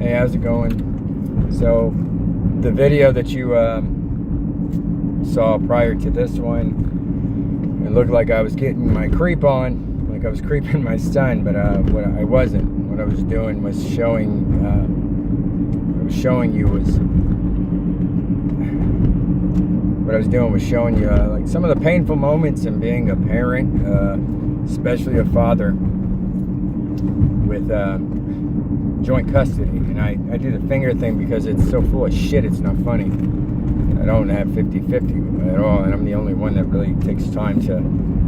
Hey, how's it going? So, the video that you saw prior to this one, it looked like I was getting my creep on, like I was creeping my son, but what I wasn't. What I was doing was showing you like some of the painful moments in being a parent, especially a father with joint custody. And I do the finger thing because it's so full of shit, it's not funny. I don't have 50-50 at all, and I'm the only one that really takes time to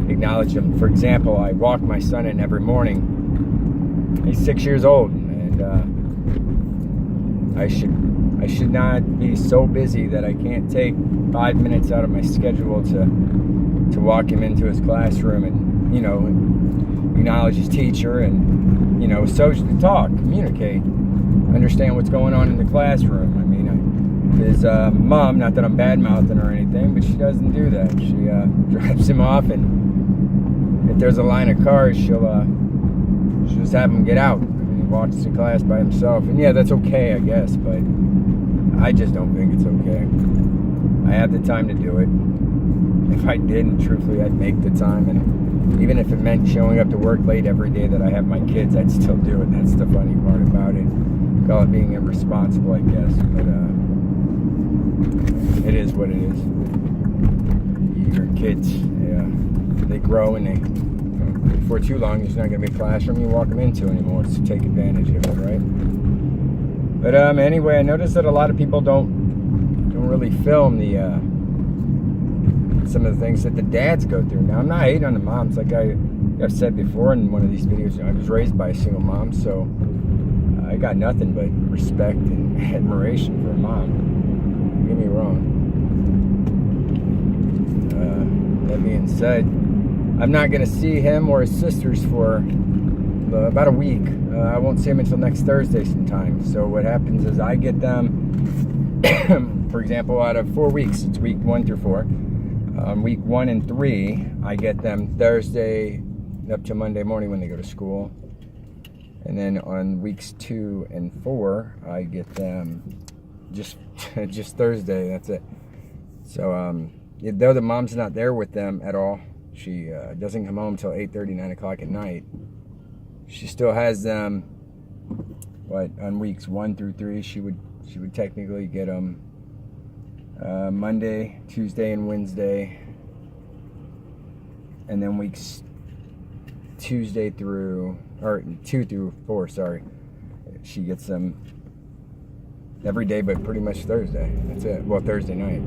acknowledge them. For example, I walk my son in every morning. He's 6 years old, and I should not be so busy that I can't take 5 minutes out of my schedule to walk him into his classroom and, you know, acknowledge his teacher and, you know, socially talk, communicate, understand what's going on in the classroom. I mean, his mom, not that I'm bad-mouthing or anything, but she doesn't do that. She drops him off, and if there's a line of cars, she'll just have him get out. I mean, he walks to class by himself, and yeah, that's okay, I guess, but I just don't think it's okay. I have the time to do it. If I didn't, truthfully, I'd make the time, and even if it meant showing up to work late every day that I have my kids, I'd still do it. That's the funny part about it. Call it being irresponsible, I guess, but it is what it is. Your kids, they grow, and they, before too long, there's not going to be a classroom you walk them into anymore, so take advantage of it, right? But anyway, I noticed that a lot of people don't really film the some of the things that the dads go through. Now, I'm not hating on the moms. Like I've said before in one of these videos, I was raised by a single mom, so I got nothing but respect and admiration for a mom. Don't get me wrong. That being said, I'm not going to see him or his sisters for about a week. I won't see him until next Thursday sometime. So what happens is I get them, for example, out of 4 weeks, it's week 1 through 4. Week 1 and 3, I get them Thursday up to Monday morning when they go to school. And then on weeks 2 and 4, I get them just Thursday, that's it. So though the mom's not there with them at all, she doesn't come home till 8:30, 9 o'clock at night. She still has them, on weeks 1 through 3, she would technically get them Monday, Tuesday, and Wednesday. And then weeks 2 through 4, she gets them every day, but pretty much Thursday. That's it. Well, Thursday night.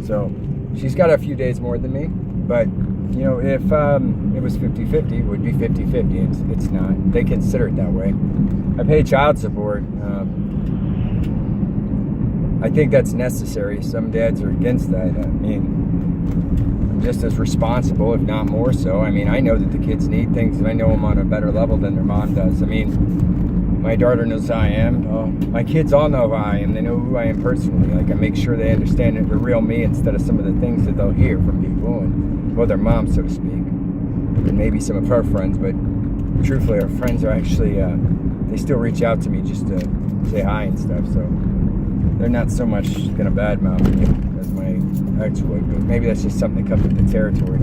So she's got a few days more than me. But, you know, if it was 50-50, it would be 50-50. It's not. They consider it that way. I pay child support. I think that's necessary. Some dads are against that. I mean, I'm just as responsible, if not more so. I mean, I know that the kids need things, and I know them on a better level than their mom does. I mean, my daughter knows who I am. My kids all know who I am. They know who I am personally. Like, I make sure they understand that the real me instead of some of the things that they'll hear from people and, well, their mom, so to speak. And maybe some of her friends, but truthfully, our friends are actually, they still reach out to me just to say hi and stuff, so they're not so much going to badmouth me as my ex would, but maybe that's just something that comes with the territory.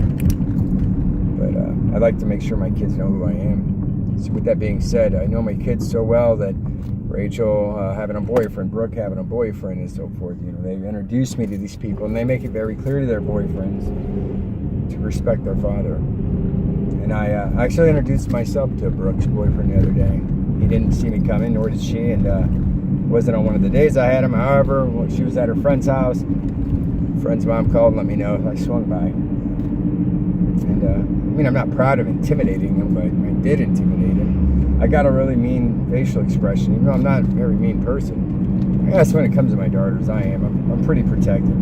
But I like to make sure my kids know who I am. So with that being said, I know my kids so well that Rachel having a boyfriend, Brooke having a boyfriend, and so forth. You know, they introduce me to these people, and they make it very clear to their boyfriends to respect their father. And I actually introduced myself to Brooke's boyfriend the other day. He didn't see me coming, nor did she, and wasn't on one of the days I had him. However, when she was at her friend's house, friend's mom called and let me know if I swung by. And I mean, I'm not proud of intimidating him, but I did intimidate him. I got a really mean facial expression, even though I'm not a very mean person. I guess when it comes to my daughters, I am. I'm pretty protective.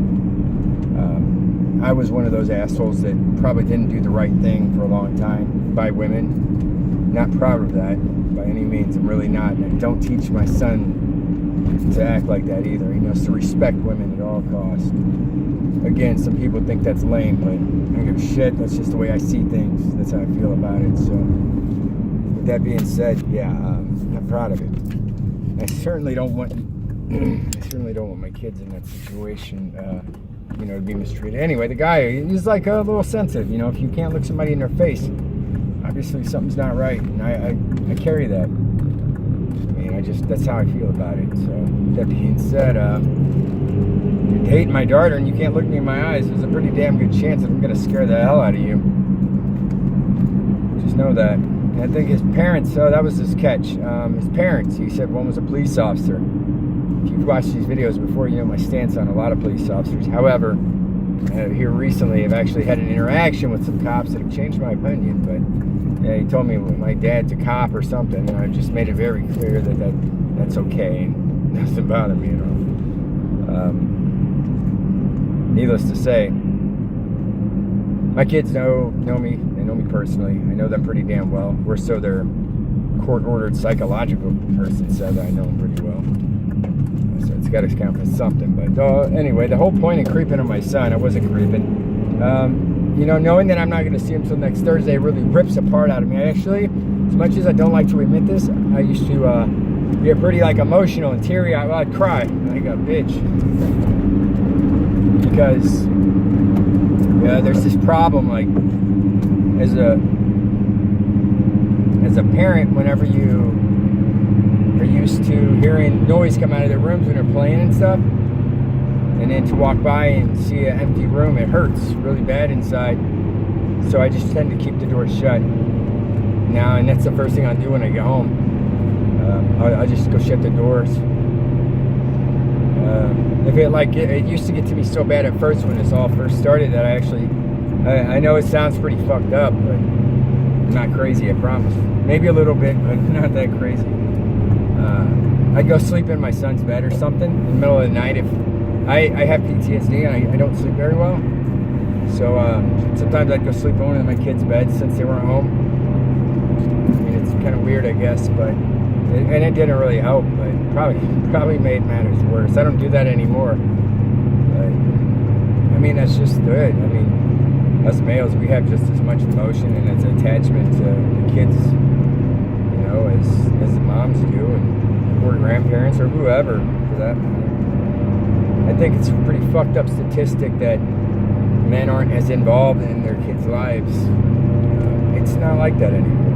I was one of those assholes that probably didn't do the right thing for a long time by women. Not proud of that by any means. I'm really not. And I don't teach my son to act like that either. He knows to respect women at all costs. Again, some people think that's lame, but I don't give a shit. That's just the way I see things. That's how I feel about it. So, with that being said, yeah, I'm proud of it. I certainly don't want my kids in that situation, to be mistreated. Anyway, the guy, he's like a little sensitive. If you can't look somebody in their face, obviously something's not right, and I carry that. That's how I feel about it. So that being said, you're dating my daughter and you can't look me in my eyes, there's a pretty damn good chance that I'm gonna scare the hell out of you. Just know that. And I think his parents, that was his catch. His parents, he said one was a police officer. If you've watched these videos before, you know my stance on a lot of police officers. However, here recently I've actually had an interaction with some cops that have changed my opinion. But yeah, he told me my dad's a cop or something, and I just made it very clear that's okay and doesn't bother me at all. Needless to say, my kids know me. They know me personally. I know them pretty damn well. We're so their court-ordered psychological person said that I know them pretty well. So it's got to count for something. But anyway, the whole point of creeping on my son, I wasn't creeping. Knowing that I'm not going to see him till next Thursday really rips a part out of me. Actually, as much as I don't like to admit this, I used to get pretty emotional and teary-eyed. Well, I'd cry like a bitch. Because there's this problem, as a parent, whenever you are used to hearing noise come out of their rooms when they're playing and stuff, and then to walk by and see an empty room, it hurts really bad inside. So I just tend to keep the door shut now, and that's the first thing I do when I get home. I'll just go shut the doors. It used to get to me so bad at first when this all first started that I know it sounds pretty fucked up, but I'm not crazy, I promise. Maybe a little bit, but not that crazy. I'd go sleep in my son's bed or something in the middle of the night if I have PTSD and I don't sleep very well. So sometimes I'd go sleep in one of my kids' beds since they weren't home. I mean, it's kind of weird, I guess, but it didn't really help, but probably made matters worse. I don't do that anymore. But I mean, that's just good. I mean, us males, we have just as much emotion and as attachment to the kids, as the moms do, or grandparents, or whoever, for that matter. I think it's a pretty fucked up statistic that men aren't as involved in their kids' lives. It's not like that anymore.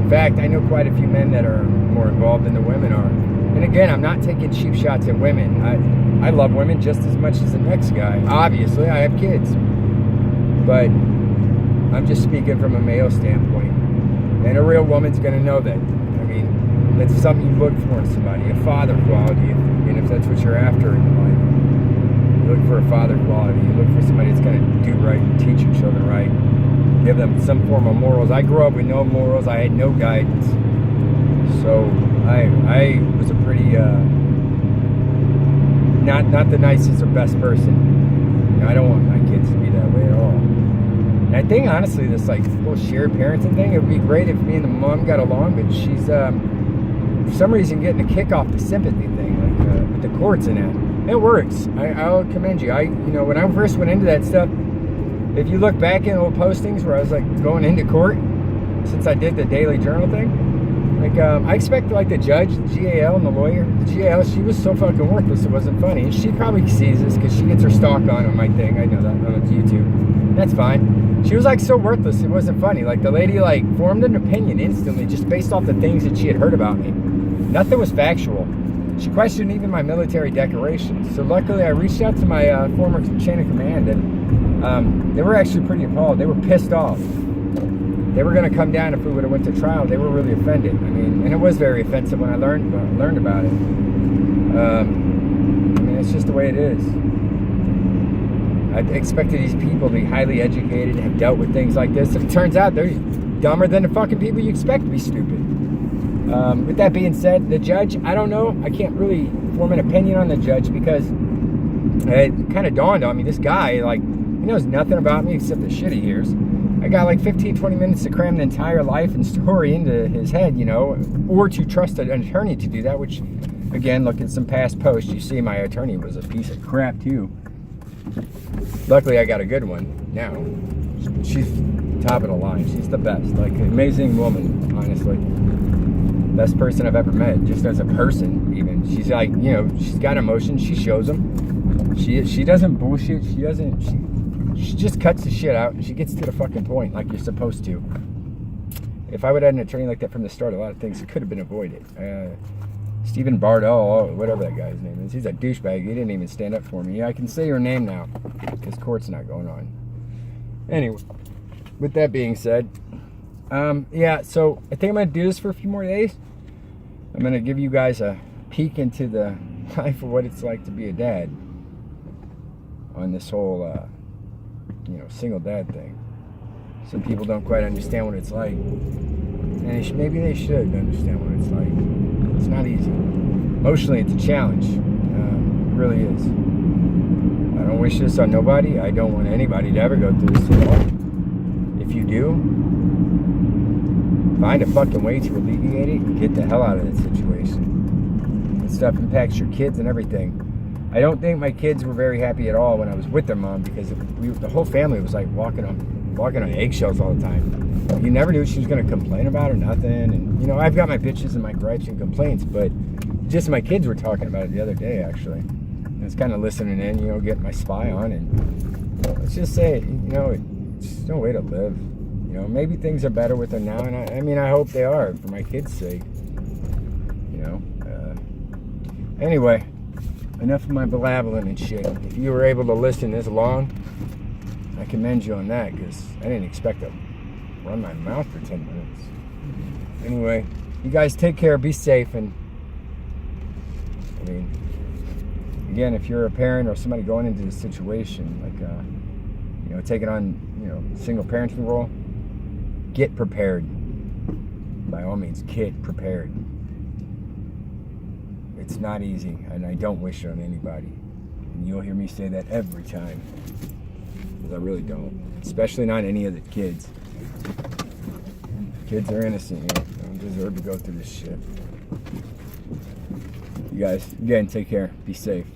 In fact, I know quite a few men that are more involved than the women are. And again, I'm not taking cheap shots at women. I love women just as much as the next guy. Obviously, I have kids. But I'm just speaking from a male standpoint. And a real woman's going to know that. I mean, that's something you look for in somebody, a father quality. And if that's what you're after in your life, you look for a father quality. You look for somebody that's going to do right, teach your children right, give them some form of morals. I grew up with no morals. I had no guidance. So I was a pretty not the nicest or best person. I don't want my kids to be that way at all. And I think honestly, this whole shared parenting thing, it would be great if me and the mom got along, but she's for some reason getting a kick off the sympathy thing, with the courts and that. It works. I'll commend you. When I first went into that stuff, if you look back in old postings where I was going into court, since I did the daily journal thing, I expected the judge, the GAL, and the lawyer. The GAL, she was so fucking worthless it wasn't funny. And she probably sees this because she gets her stock on my thing. I know that on YouTube. That's fine. She was so worthless it wasn't funny. The lady formed an opinion instantly just based off the things that she had heard about me. Nothing was factual. She questioned even my military decorations. So luckily I reached out to my former chain of command, and they were actually pretty appalled. They were pissed off. They were going to come down if we would have went to trial. They were really offended. I mean, and it was very offensive when I learned about it. It's just the way it is. I expected these people to be highly educated, have dealt with things like this, and it turns out they're dumber than the fucking people you expect to be stupid. With that being said, the judge, I don't know. I can't really form an opinion on the judge because it kind of dawned on me. This guy, he knows nothing about me except the shit he hears. I got 15, 20 minutes to cram the entire life and story into his head, or to trust an attorney to do that, which, again, look at some past posts. You see my attorney was a piece of crap, too. Luckily, I got a good one now. She's top of the line. She's the best. Amazing woman, honestly. Best person I've ever met, just as a person. Even she's like, you know, she's got emotions. She shows them. She doesn't bullshit. She just cuts the shit out and she gets to the fucking point like you're supposed to. If I would have had an attorney like that from the start, a lot of things could have been avoided. Stephen Bardell, whatever that guy's name is, he's a douchebag. He didn't even stand up for me. Yeah, I can say your name now because court's not going on. Anyway, with that being said, yeah, so I think I'm going to do this for a few more days. I'm going to give you guys a peek into the life of what it's like to be a dad on this whole, you know, single dad thing. Some people don't quite understand what it's like. And maybe they should understand what it's like. It's not easy. Emotionally, it's a challenge. It really is. I don't wish this on nobody. I don't want anybody to ever go through this at all. If you do, find a fucking way to alleviate it and get the hell out of that situation. This stuff impacts your kids and everything. I don't think my kids were very happy at all when I was with their mom because the whole family was like walking on eggshells all the time. You never knew what she was going to complain about or nothing. And, you know, I've got my bitches and my gripes and complaints, but just my kids were talking about it the other day, actually. I was kind of listening in, you know, getting my spy on. And let's just say, you know, it's no way to live. You know, maybe things are better with her now. And I mean, I hope they are for my kids' sake. You know. Anyway, enough of my blabbling and shit. If you were able to listen this long, I commend you on that because I didn't expect to run my mouth for 10 minutes. Anyway, you guys take care, be safe, and I mean, again, if you're a parent or somebody going into this situation, like, you know, taking on, you know, single parenting role, get prepared. By all means, get prepared. It's not easy, and I don't wish it on anybody. And you'll hear me say that every time. Because I really don't. Especially not any of the kids. Kids are innocent, you know. They don't deserve to go through this shit. You guys, again, take care. Be safe.